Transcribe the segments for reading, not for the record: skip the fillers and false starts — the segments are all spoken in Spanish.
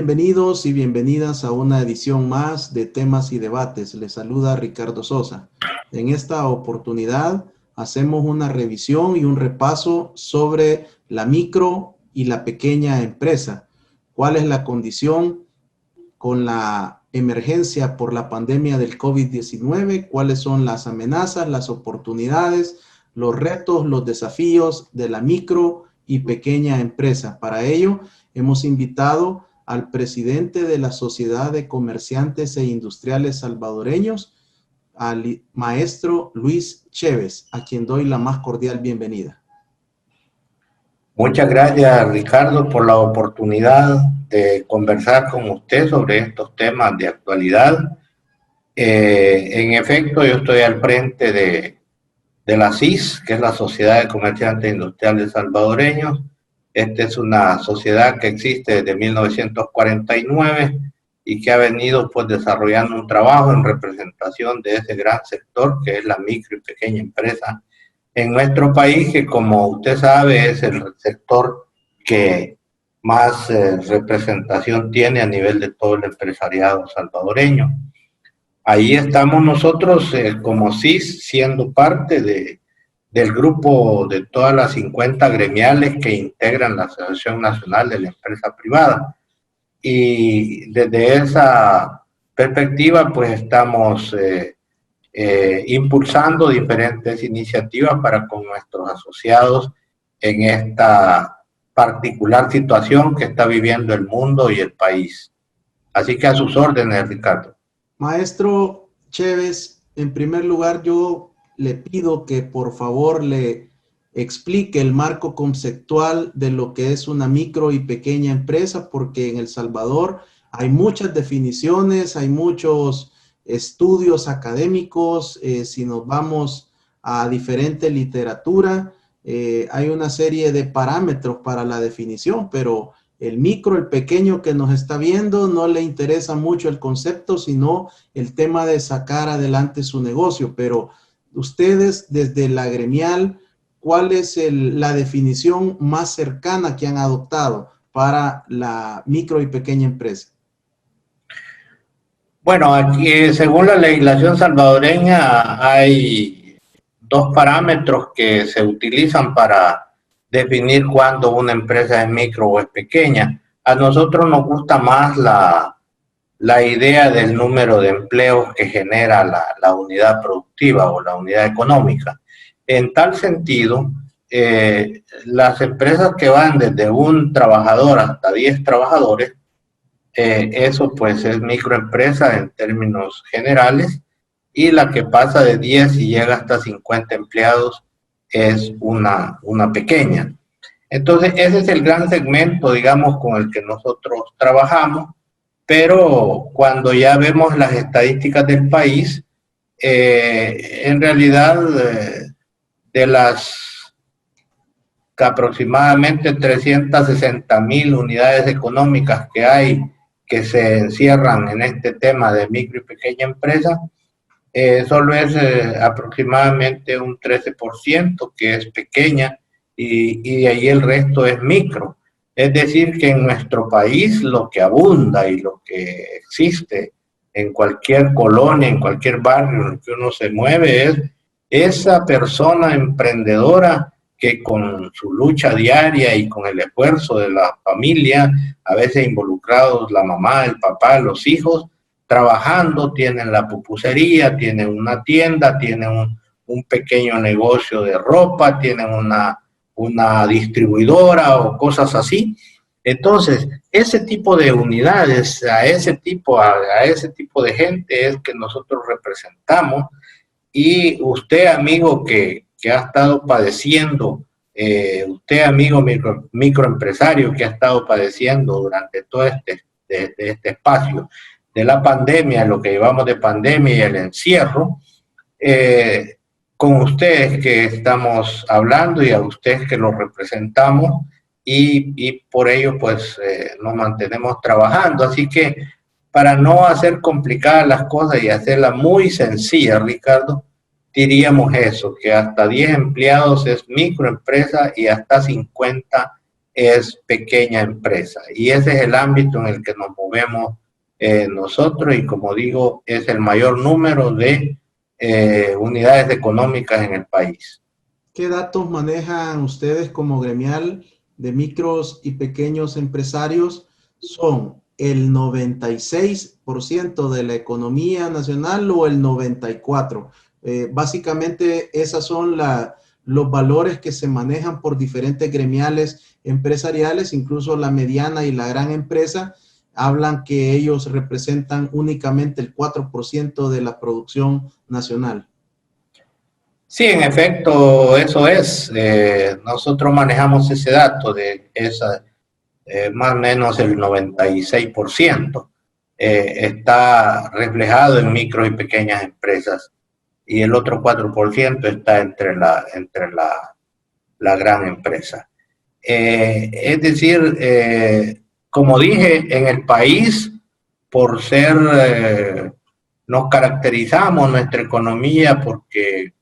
bienvenidos y bienvenidas a una edición más de Temas y Debates. Les saluda Ricardo Sosa. En esta oportunidad hacemos una revisión y un repaso sobre la micro y la pequeña empresa. ¿Cuál es la condición con la emergencia por la pandemia del COVID-19? ¿Cuáles son las amenazas, las oportunidades, los retos, los desafíos de la micro y pequeña empresa? Para ello, hemos invitado al presidente de la Sociedad de Comerciantes e Industriales Salvadoreños, al maestro Luis Chévez, a quien doy la más cordial bienvenida. Muchas gracias, Ricardo, por la oportunidad de conversar con usted sobre estos temas de actualidad. En efecto, yo estoy al frente de la SIS, que es la Sociedad de Comerciantes e Industriales Salvadoreños. Esta es una sociedad que existe desde 1949 y que ha venido pues desarrollando un trabajo en representación de ese gran sector que es la micro y pequeña empresa en nuestro país, que como usted sabe es el sector que más representación tiene a nivel de todo el empresariado salvadoreño. Ahí estamos nosotros como SIS siendo parte del grupo de todas las 50 gremiales que integran la Asociación Nacional de la Empresa Privada. Y desde esa perspectiva, pues estamos impulsando diferentes iniciativas para con nuestros asociados en esta particular situación que está viviendo el mundo y el país. Así que a sus órdenes, Ricardo. Maestro Chévez, en primer lugar yo le pido que por favor le explique el marco conceptual de lo que es una micro y pequeña empresa, porque en El Salvador hay muchas definiciones, hay muchos estudios académicos, si nos vamos a diferente literatura, hay una serie de parámetros para la definición, pero el micro, el pequeño que nos está viendo, no le interesa mucho el concepto, sino el tema de sacar adelante su negocio. Pero ustedes, desde la gremial, ¿cuál es la definición más cercana que han adoptado para la micro y pequeña empresa? Bueno, aquí según la legislación salvadoreña hay dos parámetros que se utilizan para definir cuándo una empresa es micro o es pequeña. A nosotros nos gusta más la idea del número de empleos que genera la unidad productiva o la unidad económica. En tal sentido, las empresas que van desde un trabajador hasta 10 trabajadores, eso pues es microempresa en términos generales, y la que pasa de 10 y llega hasta 50 empleados es una pequeña. Entonces ese es el gran segmento, digamos, con el que nosotros trabajamos, pero cuando ya vemos las estadísticas del país, en realidad de las aproximadamente 360,000 unidades económicas que hay que se encierran en este tema de micro y pequeña empresa, solo es aproximadamente un 13% que es pequeña y de ahí el resto es micro. Es decir, que en nuestro país lo que abunda y lo que existe en cualquier colonia, en cualquier barrio en el que uno se mueve es esa persona emprendedora que con su lucha diaria y con el esfuerzo de la familia, a veces involucrados la mamá, el papá, los hijos, trabajando, tienen la pupusería, tienen una tienda, tienen un pequeño negocio de ropa, tienen una distribuidora o cosas así. Entonces, ese tipo de unidades, a ese tipo de gente es que nosotros representamos. Y usted, amigo, que ha estado padeciendo, usted, amigo microempresario que ha estado padeciendo durante todo este espacio de la pandemia, lo que llevamos de pandemia y el encierro, con ustedes que estamos hablando y a ustedes que los representamos y por ello pues nos mantenemos trabajando. Así que para no hacer complicadas las cosas y hacerlas muy sencillas, Ricardo, diríamos eso, que hasta 10 empleados es microempresa y hasta 50 es pequeña empresa. Y ese es el ámbito en el que nos movemos nosotros, y como digo, es el mayor número de unidades económicas en el país. ¿Qué datos manejan ustedes como gremial de micros y pequeños empresarios? ¿Son el 96% de la economía nacional o el 94%? Básicamente, esos son los valores que se manejan por diferentes gremiales empresariales, incluso la mediana y la gran empresa hablan que ellos representan únicamente el 4% de la producción nacional. Sí, en efecto, eso es. Nosotros manejamos ese dato de esa, más o menos el 96%. Está reflejado en micro y pequeñas empresas, y el otro 4% está entre la gran empresa. Es decir, como dije, en el país, por ser, nos caracterizamos nuestra economía porque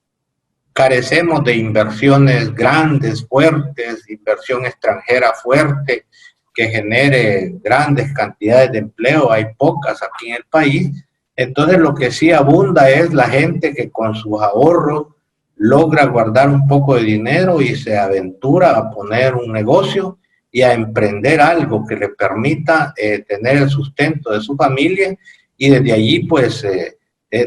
carecemos de inversiones grandes, fuertes, inversión extranjera fuerte que genere grandes cantidades de empleo. Hay pocas aquí en el país. Entonces lo que sí abunda es la gente que con sus ahorros logra guardar un poco de dinero y se aventura a poner un negocio y a emprender algo que le permita tener el sustento de su familia, y desde allí pues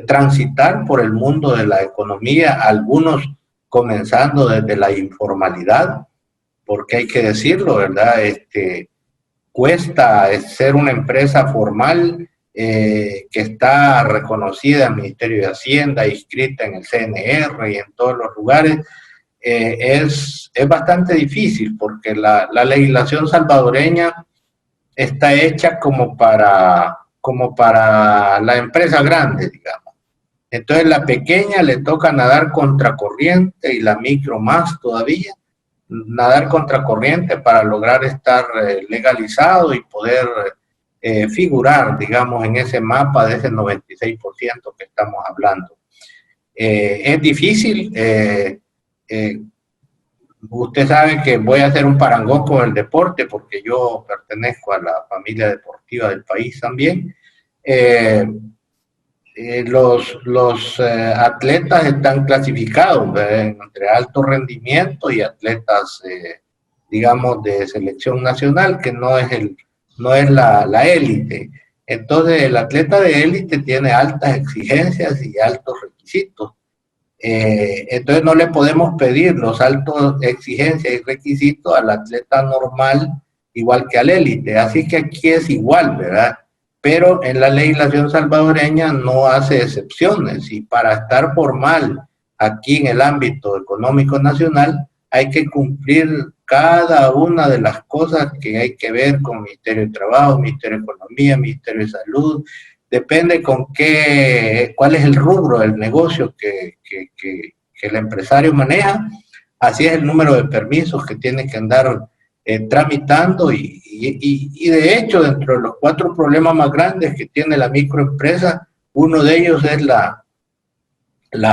transitar por el mundo de la economía, algunos comenzando desde la informalidad, porque hay que decirlo, ¿verdad? Cuesta ser una empresa formal que está reconocida en el Ministerio de Hacienda, inscrita en el CNR y en todos los lugares. Es bastante difícil porque la legislación salvadoreña está hecha como para la empresa grande, digamos. Entonces la pequeña le toca nadar contracorriente, y la micro más todavía, nadar contracorriente para lograr estar legalizado y poder figurar, digamos, en ese mapa de ese 96% que estamos hablando. Es difícil. Usted sabe que voy a hacer un parangón con el deporte porque yo pertenezco a la familia deportiva del país también. Los atletas están clasificados entre alto rendimiento y atletas, digamos, de selección nacional, que no es la élite. Entonces, el atleta de élite tiene altas exigencias y altos requisitos. Entonces, no le podemos pedir los altos exigencias y requisitos al atleta normal igual que al élite. Así que aquí es igual, ¿verdad? Pero en la legislación salvadoreña no hace excepciones, y para estar formal aquí en el ámbito económico nacional hay que cumplir cada una de las cosas que hay que ver con el Ministerio de Trabajo, Ministerio de Economía, Ministerio de Salud. Depende cuál es el rubro del negocio que el empresario maneja, así es el número de permisos que tiene que andar tramitando, y de hecho, dentro de los 4 problemas más grandes que tiene la microempresa, uno de ellos es la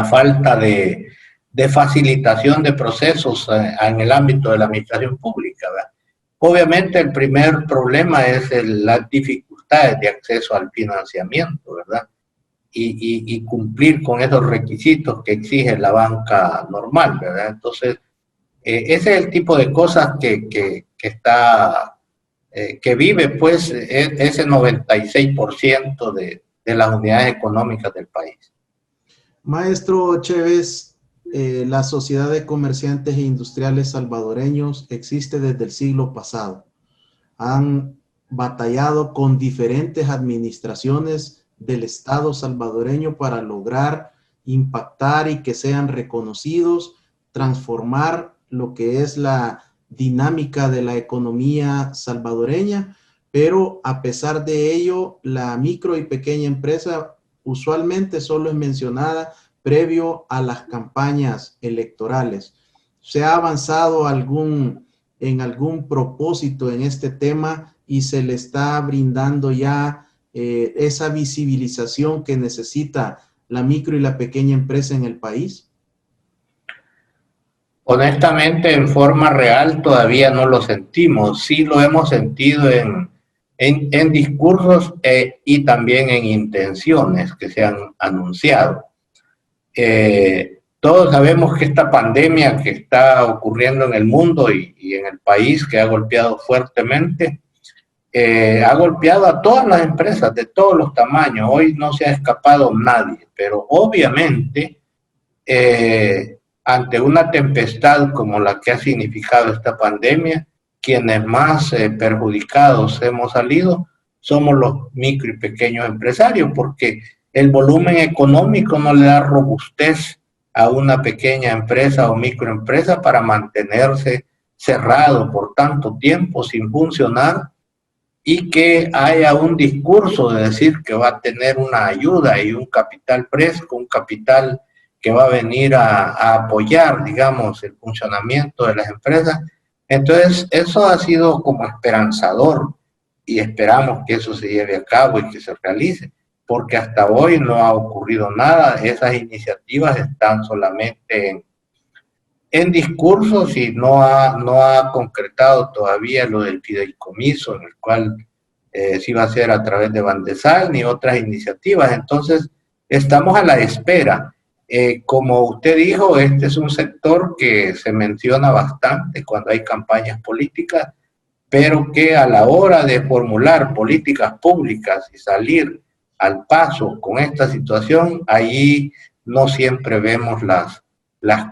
falta de facilitación de procesos en el ámbito de la administración pública, ¿verdad? Obviamente el primer problema es las dificultades de acceso al financiamiento, ¿verdad? Y cumplir con esos requisitos que exige la banca normal, ¿verdad? Entonces, ese es el tipo de cosas que vive pues ese 96% de las unidades económicas del país. Maestro Chévez, la Sociedad de Comerciantes e Industriales Salvadoreños existe desde el siglo pasado. Han batallado con diferentes administraciones del Estado salvadoreño para lograr impactar y que sean reconocidos, transformar lo que es la dinámica de la economía salvadoreña, pero a pesar de ello, la micro y pequeña empresa usualmente solo es mencionada previo a las campañas electorales. ¿Se ha avanzado en algún propósito en este tema y se le está brindando ya esa visibilización que necesita la micro y la pequeña empresa en el país? Honestamente, en forma real todavía no lo sentimos. Sí lo hemos sentido en discursos y también en intenciones que se han anunciado. Todos sabemos que esta pandemia que está ocurriendo en el mundo y en el país, que ha golpeado fuertemente, ha golpeado a todas las empresas de todos los tamaños. Hoy no se ha escapado nadie, pero obviamente ante una tempestad como la que ha significado esta pandemia, quienes más perjudicados hemos salido somos los micro y pequeños empresarios, porque el volumen económico no le da robustez a una pequeña empresa o microempresa para mantenerse cerrado por tanto tiempo sin funcionar, y que haya un discurso de decir que va a tener una ayuda y un capital fresco, un capital que va a venir a apoyar, digamos, el funcionamiento de las empresas. Entonces, eso ha sido como esperanzador y esperamos que eso se lleve a cabo y que se realice, porque hasta hoy no ha ocurrido nada. Esas iniciativas están solamente en discursos y no ha concretado todavía lo del fideicomiso, en el cual sí va a ser a través de Bandesal ni otras iniciativas. Entonces, estamos a la espera. Como usted dijo, este es un sector que se menciona bastante cuando hay campañas políticas, pero que a la hora de formular políticas públicas y salir al paso con esta situación, ahí no siempre vemos las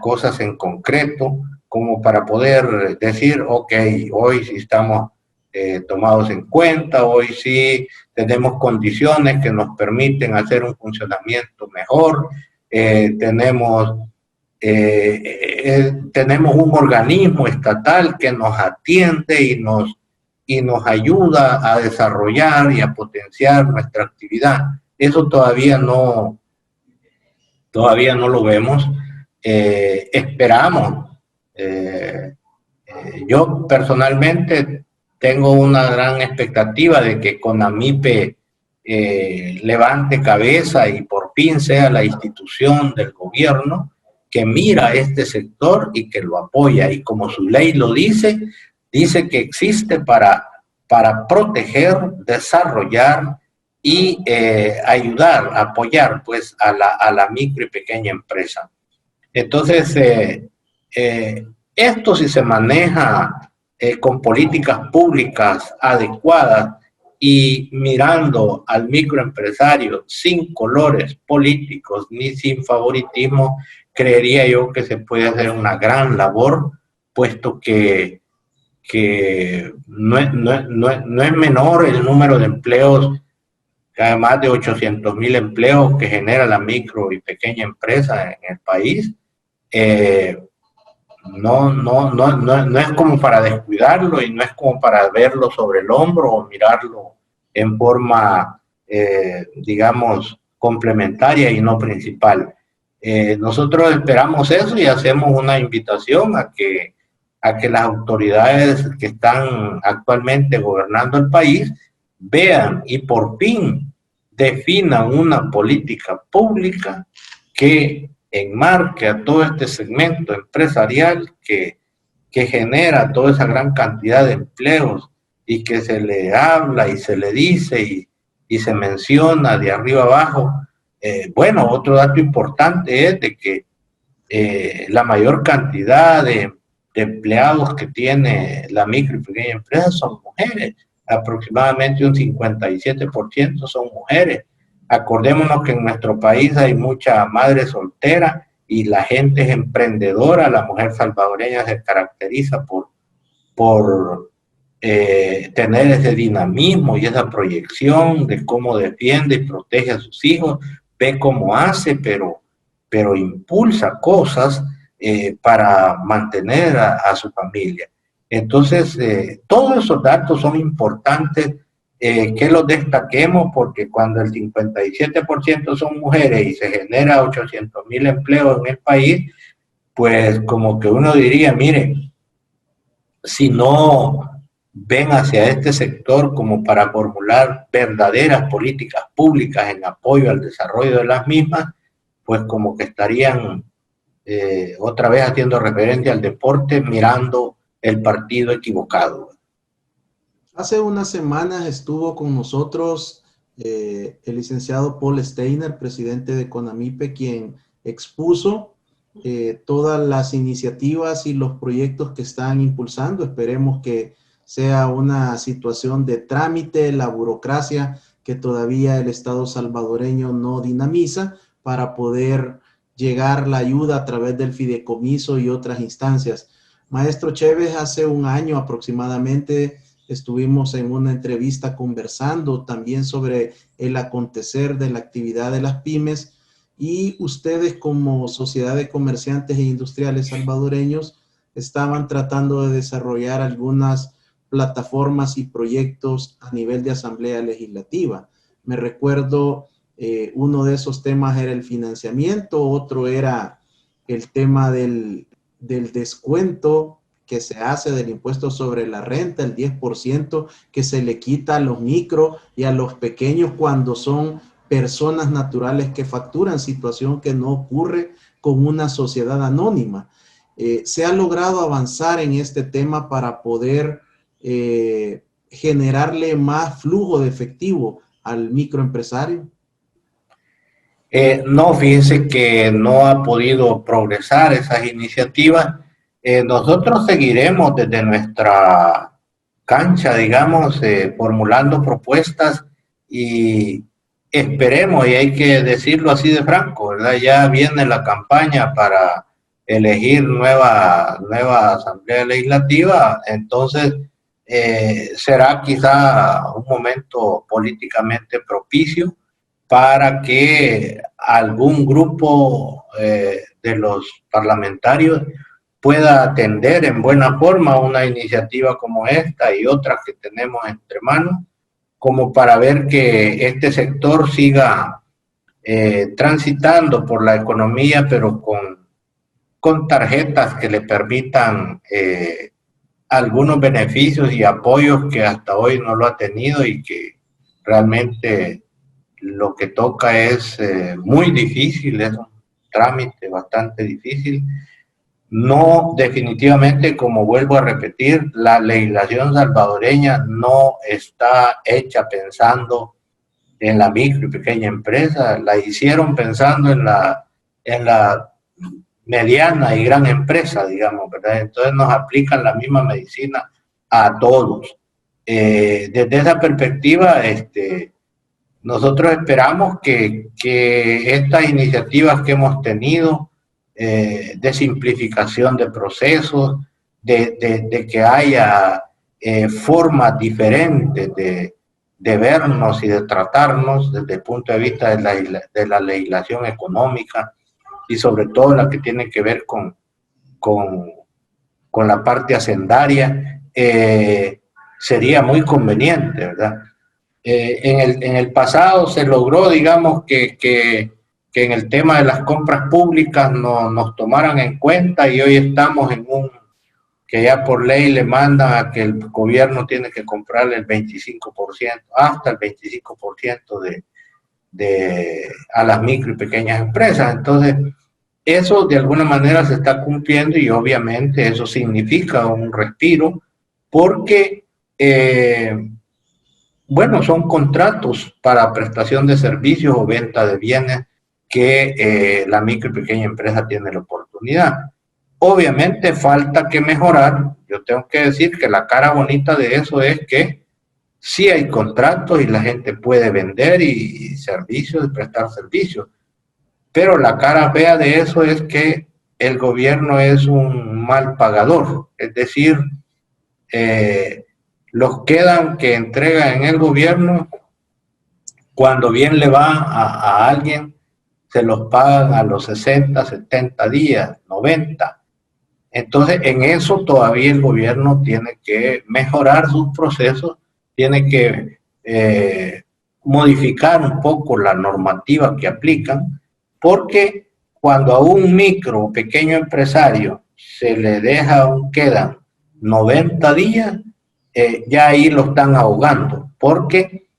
cosas en concreto, como para poder decir, ok, hoy sí estamos tomados en cuenta, hoy sí tenemos condiciones que nos permiten hacer un funcionamiento mejor, tenemos un organismo estatal que nos atiende y nos ayuda a desarrollar y a potenciar nuestra actividad. Eso todavía no lo vemos. Esperamos. Yo personalmente tengo una gran expectativa de que CONAMIPE levante cabeza y por fin sea la institución del gobierno que mira a este sector y que lo apoya. Y como su ley lo dice que existe para proteger, desarrollar y ayudar, apoyar pues a la micro y pequeña empresa. Entonces, esto si se maneja con políticas públicas adecuadas y mirando al microempresario sin colores políticos ni sin favoritismo, creería yo que se puede hacer una gran labor, puesto que no es menor el número de empleos, más de 800,000 empleos que genera la micro y pequeña empresa en el país. No es como para descuidarlo y no es como para verlo sobre el hombro o mirarlo en forma, digamos, complementaria y no principal. Nosotros esperamos eso y hacemos una invitación a que las autoridades que están actualmente gobernando el país vean y por fin definan una política pública que enmarque a todo este segmento empresarial que genera toda esa gran cantidad de empleos y que se le habla y se le dice y se menciona de arriba abajo. Bueno, otro dato importante es de que la mayor cantidad de empleados que tiene la micro y pequeña empresa son mujeres, aproximadamente un 57% son mujeres. Acordémonos que en nuestro país hay mucha madre soltera y la gente es emprendedora. La mujer salvadoreña se caracteriza por tener ese dinamismo y esa proyección de cómo defiende y protege a sus hijos, ve cómo hace, pero impulsa cosas para mantener a su familia. Entonces, todos esos datos son importantes que los destaquemos, porque cuando el 57% son mujeres y se genera 800,000 empleos en el país, pues como que uno diría, mire, si no ven hacia este sector como para formular verdaderas políticas públicas en apoyo al desarrollo de las mismas, pues como que estarían otra vez haciendo referencia al deporte, mirando el partido equivocado. Hace unas semanas estuvo con nosotros el licenciado Paul Steiner, presidente de CONAMIPE, quien expuso todas las iniciativas y los proyectos que están impulsando. Esperemos que sea una situación de trámite, la burocracia que todavía el Estado salvadoreño no dinamiza para poder llegar la ayuda a través del fideicomiso y otras instancias. Maestro Chévez, hace un año aproximadamente estuvimos en una entrevista conversando también sobre el acontecer de la actividad de las pymes, y ustedes como Sociedad de Comerciantes e Industriales Salvadoreños estaban tratando de desarrollar algunas plataformas y proyectos a nivel de Asamblea Legislativa. Me recuerdo, uno de esos temas era el financiamiento, otro era el tema del descuento que se hace del impuesto sobre la renta, el 10% que se le quita a los micro y a los pequeños cuando son personas naturales que facturan, situación que no ocurre con una sociedad anónima. ¿Se ha logrado avanzar en este tema para poder generarle más flujo de efectivo al microempresario? No, fíjense que no ha podido progresar esas iniciativas. Nosotros seguiremos desde nuestra cancha, digamos, formulando propuestas y esperemos, y hay que decirlo así de franco, ¿verdad? Ya viene la campaña para elegir nueva Asamblea Legislativa, entonces será quizá un momento políticamente propicio para que algún grupo de los parlamentarios pueda atender en buena forma una iniciativa como esta y otras que tenemos entre manos, como para ver que este sector siga transitando por la economía, pero con tarjetas que le permitan algunos beneficios y apoyos que hasta hoy no lo ha tenido y que realmente lo que toca es muy difícil, es un trámite bastante difícil. No, definitivamente, como vuelvo a repetir, la legislación salvadoreña no está hecha pensando en la micro y pequeña empresa, la hicieron pensando en la mediana y gran empresa, digamos, ¿verdad? Entonces nos aplican la misma medicina a todos. Desde esa perspectiva, nosotros esperamos que estas iniciativas que hemos tenido, de simplificación de procesos, de que haya formas diferentes de vernos y de tratarnos desde el punto de vista de la legislación económica y sobre todo la que tiene que ver con la parte hacendaria, sería muy conveniente, ¿verdad? En el pasado se logró, digamos, que en el tema de las compras públicas nos tomaran en cuenta, y hoy estamos en que ya por ley le mandan a que el gobierno tiene que comprarle el 25%, hasta el 25% a las micro y pequeñas empresas. Entonces, eso de alguna manera se está cumpliendo y obviamente eso significa un respiro porque bueno, son contratos para prestación de servicios o venta de bienes que la micro y pequeña empresa tiene la oportunidad. Obviamente falta que mejorar. Yo tengo que decir que la cara bonita de eso es que sí hay contratos y la gente puede vender y servicios, y prestar servicios. Pero la cara fea de eso es que el gobierno es un mal pagador. Es decir, los quedan que entrega en el gobierno, cuando bien le va a alguien, se los pagan a los 60, 70 días, 90. Entonces, en eso todavía el gobierno tiene que mejorar sus procesos, tiene que modificar un poco la normativa que aplican, porque cuando a un micro o pequeño empresario se le deja quedan 90 días, ya ahí lo están ahogando, porque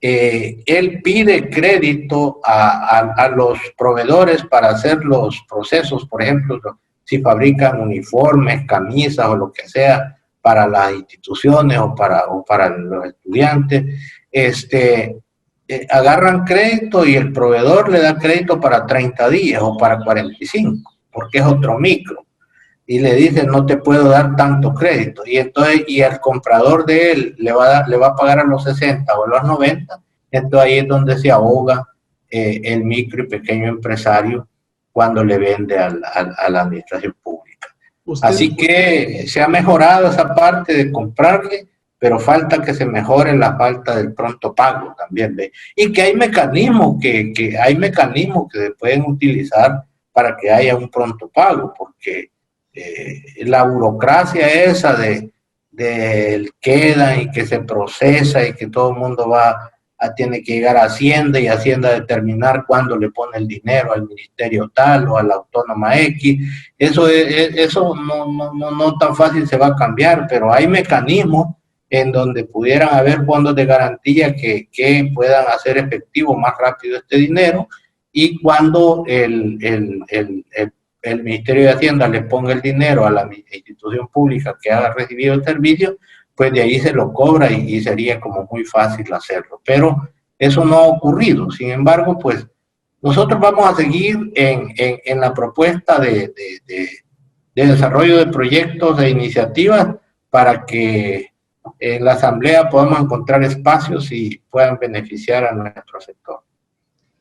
él pide crédito a los proveedores para hacer los procesos, por ejemplo, si fabrican uniformes, camisas o lo que sea para las instituciones o para los estudiantes, agarran crédito y el proveedor le da crédito para 30 días o para 45, porque es otro micro. Y le dicen, no te puedo dar tanto crédito. Y entonces, y el comprador de él le va a pagar a los 60 o a los 90, entonces ahí es donde se ahoga el micro y pequeño empresario cuando le vende a la administración pública. Así que se ha mejorado esa parte de comprarle, pero falta que se mejore la falta del pronto pago también. ¿Ve? Y que hay mecanismos que se pueden utilizar para que haya un pronto pago, porque la burocracia esa del queda y que se procesa y que todo el mundo tiene que llegar a Hacienda y Hacienda determinar cuándo le pone el dinero al ministerio tal o a la autónoma X, eso no tan fácil se va a cambiar, pero hay mecanismos en donde pudieran haber fondos de garantía que puedan hacer efectivo más rápido este dinero, y cuando el Ministerio de Hacienda le ponga el dinero a la institución pública que haya recibido el servicio, pues de ahí se lo cobra y sería como muy fácil hacerlo. Pero eso no ha ocurrido. Sin embargo, pues nosotros vamos a seguir en la propuesta de desarrollo de proyectos e iniciativas para que en la Asamblea podamos encontrar espacios y puedan beneficiar a nuestro sector.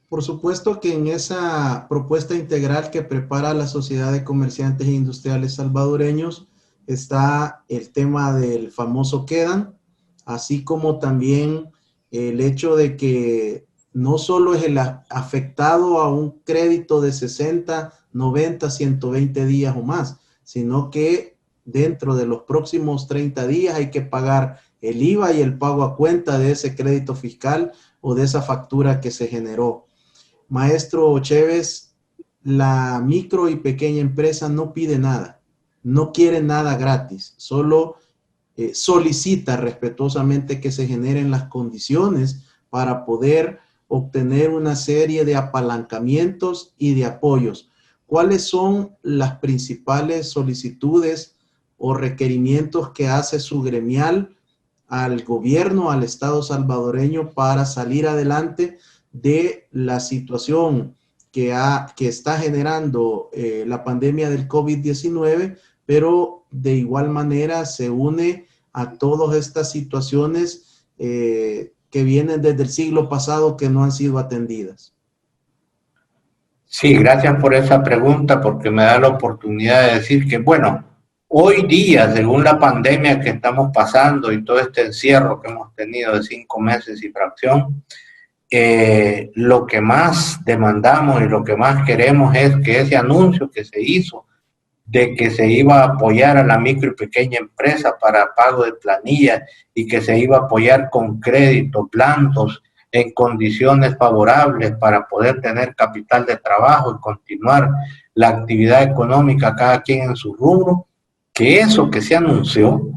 Por supuesto que en esa propuesta integral que prepara la Sociedad de Comerciantes e Industriales Salvadoreños está el tema del famoso quedan, así como también el hecho de que no solo es el afectado a un crédito de 60, 90, 120 días o más, sino que dentro de los próximos 30 días hay que pagar el IVA y el pago a cuenta de ese crédito fiscal o de esa factura que se generó. Maestro Chévez, la micro y pequeña empresa no pide nada, no quiere nada gratis, solo solicita respetuosamente que se generen las condiciones para poder obtener una serie de apalancamientos y de apoyos. ¿Cuáles son las principales solicitudes o requerimientos que hace su gremial al gobierno, al Estado salvadoreño para salir adelante de la situación que está generando la pandemia del COVID-19, pero de igual manera se une a todas estas situaciones que vienen desde el siglo pasado que no han sido atendidas? Sí, gracias por esa pregunta, porque me da la oportunidad de decir que, bueno, hoy día, según la pandemia que estamos pasando y todo este encierro que hemos tenido de 5 meses y fracción, lo que más demandamos y lo que más queremos es que ese anuncio que se hizo de que se iba a apoyar a la micro y pequeña empresa para pago de planilla y que se iba a apoyar con crédito blandos en condiciones favorables para poder tener capital de trabajo y continuar la actividad económica cada quien en su rubro, que eso que se anunció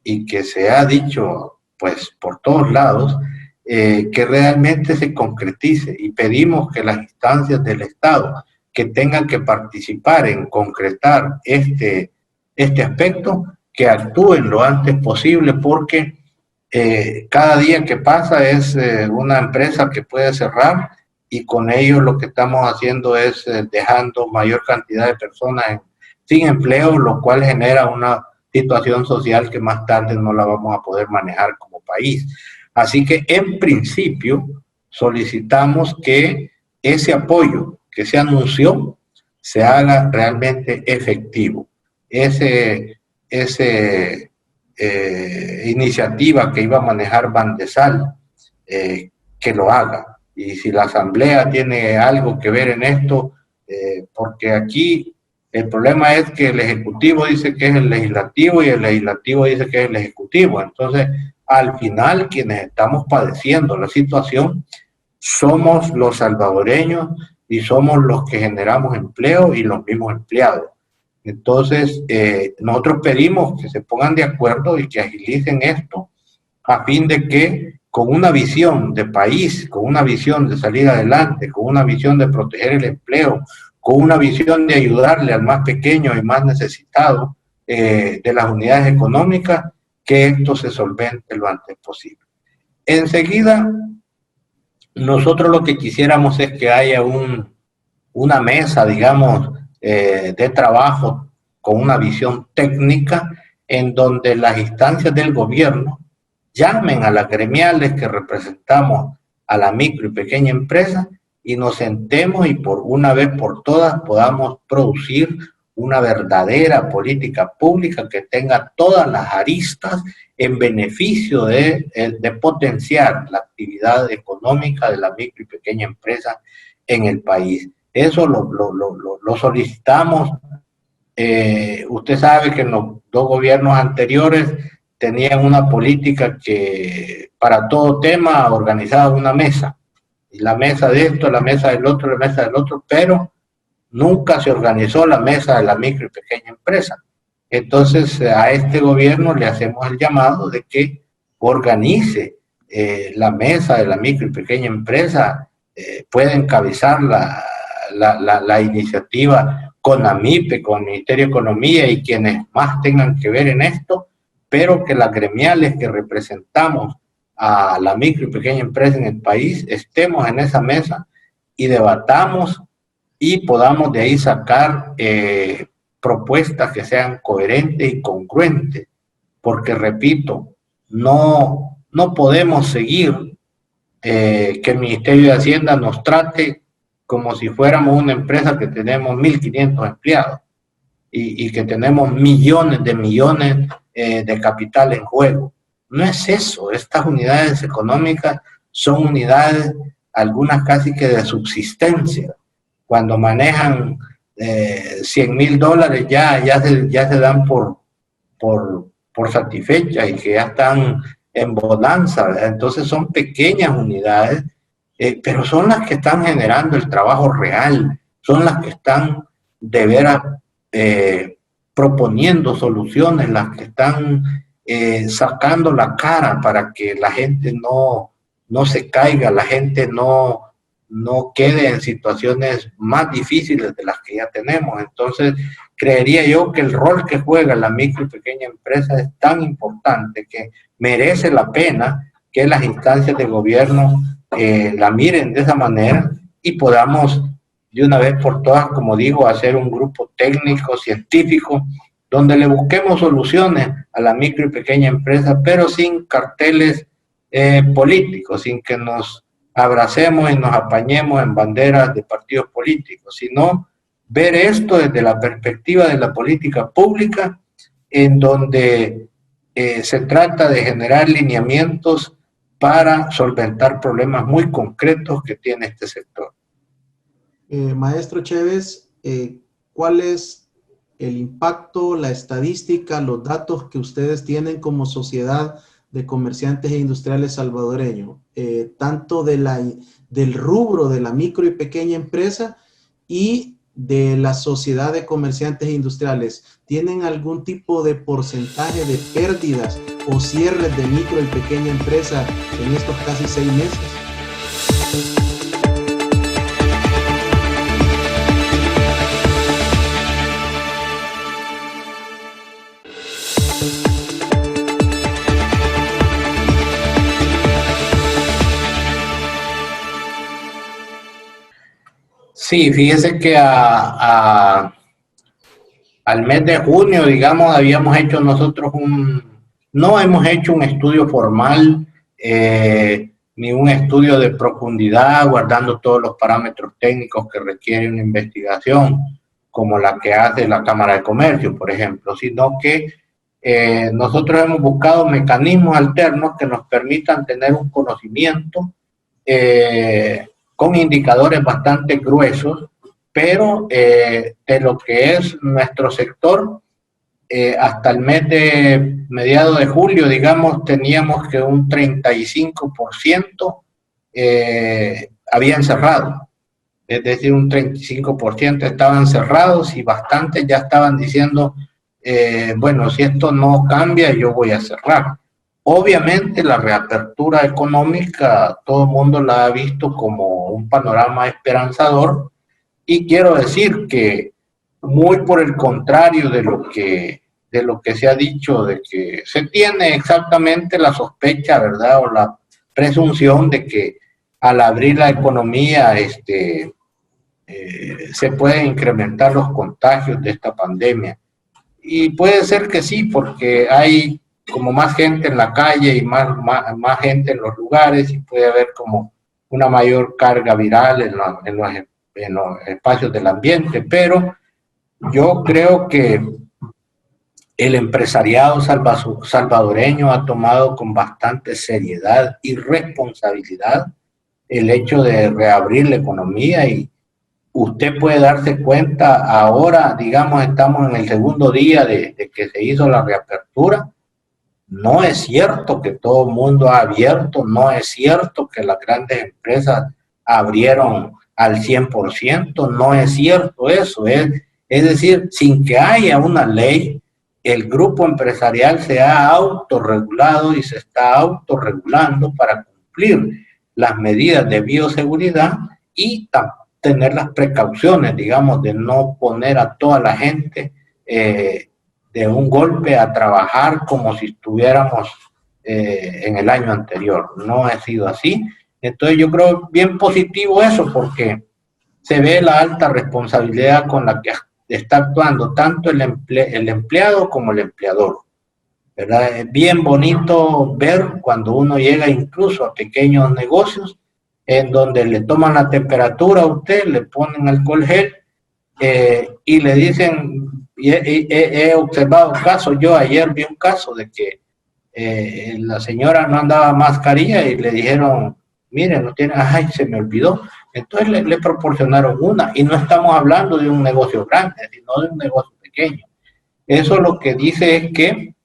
y que se ha dicho pues por todos lados, que realmente se concretice, y pedimos que las instancias del Estado que tengan que participar en concretar este aspecto, que actúen lo antes posible, porque cada día que pasa es una empresa que puede cerrar, y con ello lo que estamos haciendo es dejando mayor cantidad de personas sin empleo, lo cual genera una situación social que más tarde no la vamos a poder manejar como país. Así que en principio solicitamos que ese apoyo que se anunció se haga realmente efectivo. Iniciativa que iba a manejar Bandesal, que lo haga. Y si la Asamblea tiene algo que ver en esto, porque aquí el problema es que el Ejecutivo dice que es el Legislativo y el Legislativo dice que es el Ejecutivo. Entonces, al final, quienes estamos padeciendo la situación somos los salvadoreños y somos los que generamos empleo y los mismos empleados. Entonces, nosotros pedimos que se pongan de acuerdo y que agilicen esto a fin de que con una visión de país, con una visión de salir adelante, con una visión de proteger el empleo, con una visión de ayudarle al más pequeño y más necesitado de las unidades económicas, que esto se solvente lo antes posible. Enseguida, nosotros lo que quisiéramos es que haya una mesa, digamos, de trabajo con una visión técnica en donde las instancias del gobierno llamen a las gremiales que representamos a la micro y pequeña empresa y nos sentemos y por una vez por todas podamos producir una verdadera política pública que tenga todas las aristas en beneficio de potenciar la actividad económica de la micro y pequeña empresa en el país. Eso lo solicitamos. Usted sabe que en los dos gobiernos anteriores tenían una política que para todo tema organizaba una mesa. Y la mesa de esto, la mesa del otro, la mesa del otro, pero nunca se organizó la mesa de la micro y pequeña empresa. Entonces a este gobierno le hacemos el llamado de que organice la mesa de la micro y pequeña empresa, puede encabezar la iniciativa con AMIPE, con el Ministerio de Economía y quienes más tengan que ver en esto, pero que las gremiales que representamos a la micro y pequeña empresa en el país estemos en esa mesa y debatamos y podamos de ahí sacar propuestas que sean coherentes y congruentes, porque repito, no podemos seguir que el Ministerio de Hacienda nos trate como si fuéramos una empresa que tenemos 1.500 empleados y que tenemos millones de capital en juego. No es eso. Estas unidades económicas son unidades, algunas casi que de subsistencia. Cuando manejan $100,000 ya se dan por satisfechas y que ya están en bonanza, ¿verdad? Entonces son pequeñas unidades, pero son las que están generando el trabajo real, son las que están de veras proponiendo soluciones, las que están sacando la cara para que la gente no se caiga, la gente no quede en situaciones más difíciles de las que ya tenemos. Entonces, creería yo que el rol que juega la micro y pequeña empresa es tan importante que merece la pena que las instancias de gobierno la miren de esa manera y podamos de una vez por todas, como digo, hacer un grupo técnico, científico, donde le busquemos soluciones a la micro y pequeña empresa, pero sin carteles políticos, sin que nos abracemos y nos apañemos en banderas de partidos políticos, sino ver esto desde la perspectiva de la política pública, en donde se trata de generar lineamientos para solventar problemas muy concretos que tiene este sector. Maestro Chévez, ¿cuál es el impacto, la estadística, los datos que ustedes tienen como sociedad de comerciantes e industriales salvadoreños, tanto del rubro de la micro y pequeña empresa y de la sociedad de comerciantes e industriales? ¿Tienen algún tipo de porcentaje de pérdidas o cierres de micro y pequeña empresa en estos casi 6 meses? Sí, fíjese que al mes de junio, digamos, habíamos hecho nosotros no hemos hecho un estudio formal, ni un estudio de profundidad, guardando todos los parámetros técnicos que requiere una investigación, como la que hace la Cámara de Comercio, por ejemplo, sino que nosotros hemos buscado mecanismos alternos que nos permitan tener un conocimiento con indicadores bastante gruesos, pero de lo que es nuestro sector, hasta el mes de mediados de julio, digamos, teníamos que un 35% habían cerrado. Es decir, un 35% estaban cerrados y bastantes ya estaban diciendo, bueno, si esto no cambia, yo voy a cerrar. Obviamente la reapertura económica todo el mundo la ha visto como un panorama esperanzador, y quiero decir que muy por el contrario de lo que se ha dicho, de que se tiene exactamente la sospecha, ¿verdad? O la presunción de que al abrir la economía se pueden incrementar los contagios de esta pandemia. Y puede ser que sí, porque hay como más gente en la calle y más gente en los lugares, y puede haber como una mayor carga viral en los espacios del ambiente, pero yo creo que el empresariado salvadoreño ha tomado con bastante seriedad y responsabilidad el hecho de reabrir la economía, y usted puede darse cuenta ahora, digamos, estamos en el segundo día de que se hizo la reapertura. No es cierto que todo el mundo ha abierto, no es cierto que las grandes empresas abrieron al 100%, no es cierto eso. Es decir, sin que haya una ley, el grupo empresarial se ha autorregulado y se está autorregulando para cumplir las medidas de bioseguridad y tener las precauciones, digamos, de no poner a toda la gente de un golpe a trabajar como si estuviéramos en el año anterior. No ha sido así. Entonces yo creo bien positivo eso, porque se ve la alta responsabilidad con la que está actuando tanto el empleado como el empleador, ¿verdad? Es bien bonito ver cuando uno llega incluso a pequeños negocios en donde le toman la temperatura a usted, le ponen alcohol gel y le dicen, he observado casos, yo ayer vi un caso de que la señora no andaba mascarilla y le dijeron, mire, no tiene, ay, se me olvidó. Entonces le proporcionaron una, y no estamos hablando de un negocio grande, sino de un negocio pequeño. Eso lo que dice es que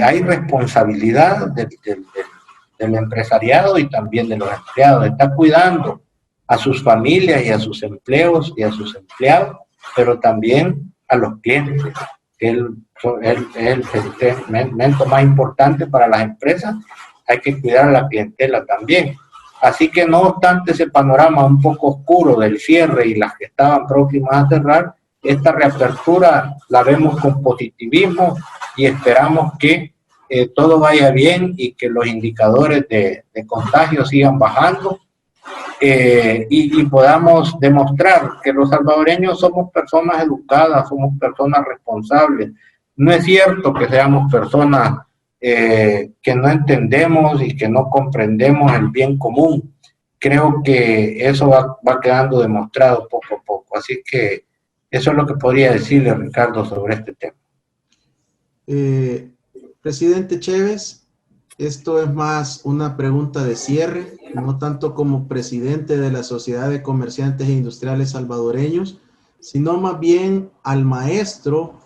hay responsabilidad del empresariado y también de los empleados. Está cuidando a sus familias y a sus empleos y a sus empleados, pero también a los clientes, que es el segmento más importante para las empresas. Hay que cuidar a la clientela también. Así que no obstante ese panorama un poco oscuro del cierre y las que estaban próximas a cerrar, esta reapertura la vemos con positivismo y esperamos que todo vaya bien y que los indicadores de contagio sigan bajando y podamos demostrar que los salvadoreños somos personas educadas, somos personas responsables. No es cierto que seamos personas que no entendemos y que no comprendemos el bien común. Creo que eso va quedando demostrado poco a poco. Así que eso es lo que podría decirle, Ricardo, sobre este tema. Presidente Chévez, esto es más una pregunta de cierre, no tanto como presidente de la Sociedad de Comerciantes e Industriales Salvadoreños, sino más bien al maestro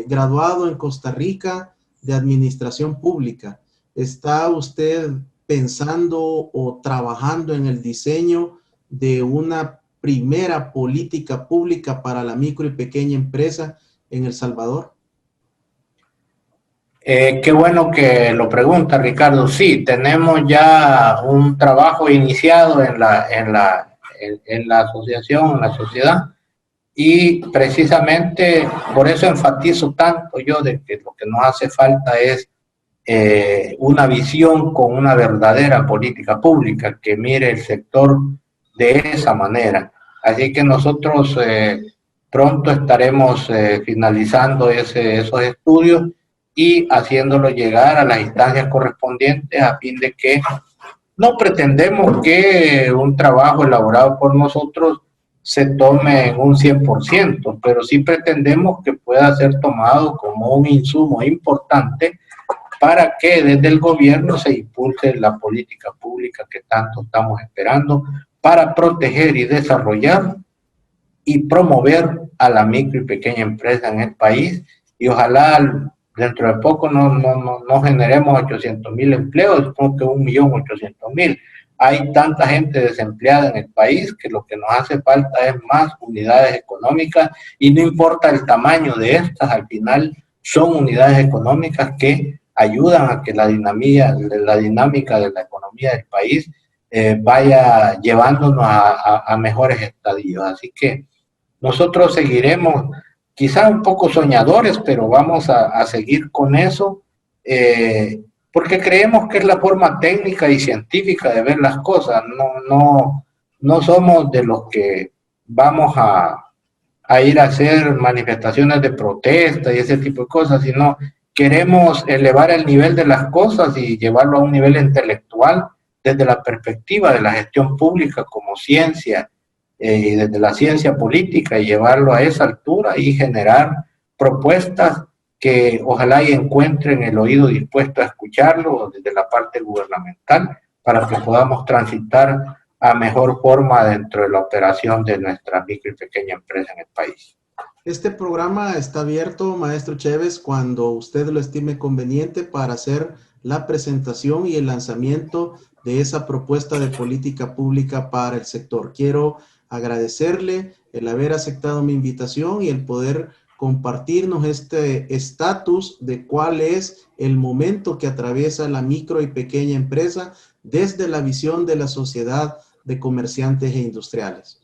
graduado en Costa Rica de Administración Pública. ¿Está usted pensando o trabajando en el diseño de una primera política pública para la micro y pequeña empresa en El Salvador? Qué bueno que lo pregunta, Ricardo. Sí, tenemos ya un trabajo iniciado en la asociación, en la sociedad, y precisamente por eso enfatizo tanto yo de que lo que nos hace falta es una visión con una verdadera política pública que mire el sector de esa manera. Así que nosotros pronto estaremos finalizando esos estudios y haciéndolo llegar a las instancias correspondientes, a fin de que no pretendemos que un trabajo elaborado por nosotros se tome en un 100%, pero sí pretendemos que pueda ser tomado como un insumo importante para que desde el gobierno se impulse la política pública que tanto estamos esperando para proteger y desarrollar y promover a la micro y pequeña empresa en el país, y ojalá dentro de poco no generemos 800,000 empleos, supongo que 1.800.000. Hay tanta gente desempleada en el país que lo que nos hace falta es más unidades económicas, y no importa el tamaño de estas, al final son unidades económicas que ayudan a que la dinámica de la economía del país vaya llevándonos a mejores estadios. Así que nosotros seguiremos, quizá un poco soñadores, pero vamos a seguir con eso, porque creemos que es la forma técnica y científica de ver las cosas. No somos de los que vamos a ir a hacer manifestaciones de protesta y ese tipo de cosas, sino queremos elevar el nivel de las cosas y llevarlo a un nivel intelectual desde la perspectiva de la gestión pública como ciencia, y desde la ciencia política, y llevarlo a esa altura y generar propuestas que ojalá y encuentren el oído dispuesto a escucharlo desde la parte gubernamental, para que podamos transitar a mejor forma dentro de la operación de nuestra micro y pequeña empresa en el país. Este programa está abierto, maestro Chévez, cuando usted lo estime conveniente para hacer la presentación y el lanzamiento de esa propuesta de política pública para el sector. Quiero agradecerle el haber aceptado mi invitación y el poder compartirnos este estatus de cuál es el momento que atraviesa la micro y pequeña empresa desde la visión de la Sociedad de Comerciantes e Industriales.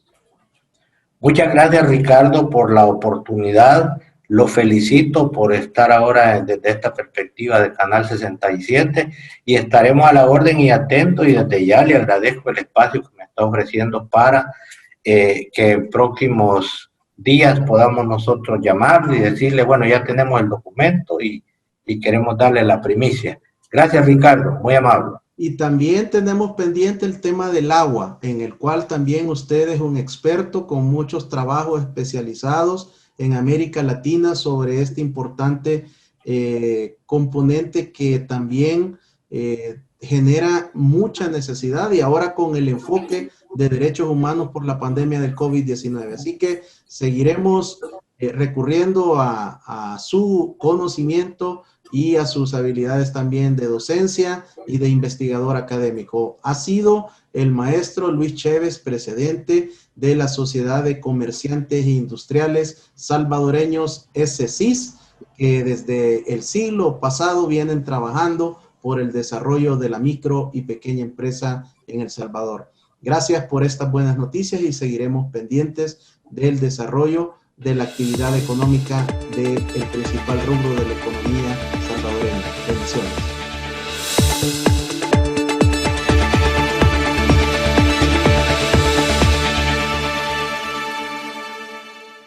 Muchas gracias, Ricardo, por la oportunidad. Lo felicito por estar ahora desde esta perspectiva de Canal 67 y estaremos a la orden y atentos, y desde ya le agradezco el espacio que me está ofreciendo para que en próximos días podamos nosotros llamarle y decirle, bueno, ya tenemos el documento y queremos darle la primicia. Gracias, Ricardo, muy amable. Y también tenemos pendiente el tema del agua, en el cual también usted es un experto con muchos trabajos especializados en América Latina sobre este importante componente que también genera mucha necesidad, y ahora con el enfoque de derechos humanos por la pandemia del COVID-19. Así que seguiremos recurriendo a su conocimiento y a sus habilidades también de docencia y de investigador académico. Ha sido el maestro Luis Chévez, presidente de la Sociedad de Comerciantes e Industriales Salvadoreños, SCIS, que desde el siglo pasado vienen trabajando por el desarrollo de la micro y pequeña empresa en El Salvador. Gracias por estas buenas noticias y seguiremos pendientes del desarrollo de la actividad económica del principal rubro de la economía salvadoreña. Bendiciones.